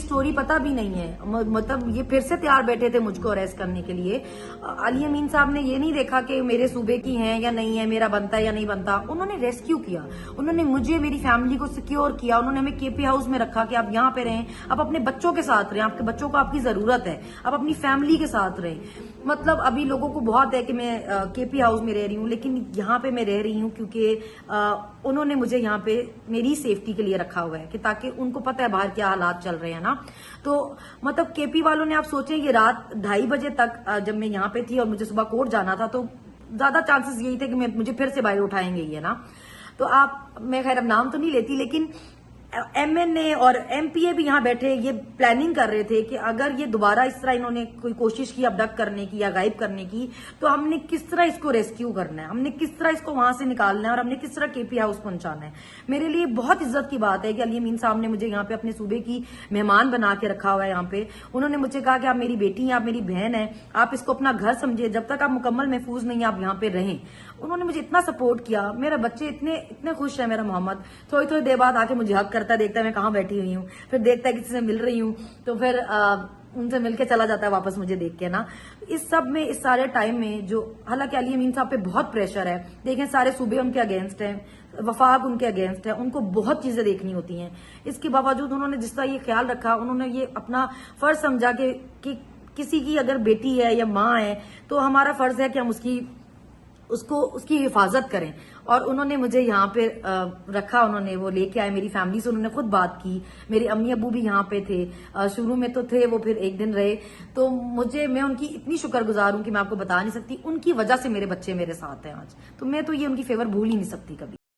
Story पता भी नहीं है, मतलब ये फिर से तैयार बैठे थे मुझको अरेस्ट करने के लिए। अली अमीन साहब ने ये नहीं देखा कि मेरे सूबे की हैं या नहीं है, मेरा बनता है या नहीं बनता, उन्होंने रेस्क्यू किया, उन्होंने मुझे, मेरी फैमिली को सिक्योर किया, उन्होंने हमें केपी हाउस में रखा कि आप यहाँ पे रहें, आप अपने बच्चों के साथ रहें, आपके बच्चों को आपकी जरूरत है, आप अपनी फैमिली के साथ रहें। मतलब अभी लोगों को बहुत है कि मैं केपी हाउस में रह रही हूँ, लेकिन यहाँ पे मैं रह रही हूँ क्योंकि उन्होंने मुझे यहाँ पे मेरी सेफ्टी के लिए रखा हुआ है, कि ताकि उनको पता है बाहर क्या हालात चल रहे हैं ना। तो मतलब केपी वालों ने, आप सोचें ये रात 2:30 बजे तक जब मैं यहाँ पे थी और मुझे सुबह कोर्ट जाना था, तो ज्यादा चांसेस यही थे कि मुझे फिर से बाहर उठाएंगे ये ना। तो आप, मैं खैर अब नाम तो नहीं लेती, लेकिन एमएनए और एमपीए भी यहाँ बैठे ये प्लानिंग कर रहे थे कि अगर ये दोबारा इस तरह इन्होंने कोई कोशिश की अबडक्ट करने की या गायब करने की, तो हमने किस तरह इसको रेस्क्यू करना है, हमने किस तरह इसको वहां से निकालना है और हमने किस तरह केपी हाउस पहुंचाना है। मेरे लिए बहुत इज्जत की बात है कि अली अमीन साहब ने मुझे यहाँ पे अपने सूबे की मेहमान बना के रखा हुआ है। यहाँ पे उन्होंने मुझे कहा कि आप मेरी बेटी हैं, आप मेरी बहन है, आप इसको अपना घर समझिए, जब तक आप मुकम्मल महफूज नहीं आप यहाँ पे रहें। उन्होंने मुझे इतना सपोर्ट किया, मेरे बच्चे इतने खुश है। मेरा मोहम्मद थोड़ी देर बाद आके मुझे हक करता है, देखता है मैं कहाँ बैठी हुई हूँ, फिर देखता है किसी से मिल रही हूँ, तो फिर उनसे मिलके चला जाता है वापस मुझे देख के ना। इस सब में, इस सारे टाइम में जो, हालांकि अली अमीन साहब पे बहुत प्रेशर है, देखें सारे सूबे उनके अगेंस्ट हैं, वफाक उनके अगेंस्ट है, उनको बहुत चीजें देखनी होती हैं। इसके बावजूद उन्होंने जिस तरह ये ख्याल रखा, उन्होंने ये अपना फर्ज समझा कि किसी की अगर बेटी है या माँ है तो हमारा फर्ज है कि हम उसकी हिफाजत करें। और उन्होंने मुझे यहाँ पे रखा, उन्होंने वो लेके आए, मेरी फैमिली से उन्होंने खुद बात की, मेरे अम्मी अबू भी यहाँ पे थे, शुरू में तो थे वो, फिर एक दिन रहे। तो मैं उनकी इतनी शुक्रगुजार हूँ कि मैं आपको बता नहीं सकती, उनकी वजह से मेरे बच्चे मेरे साथ हैं आज, तो मैं तो ये उनकी फेवर भूल ही नहीं सकती कभी।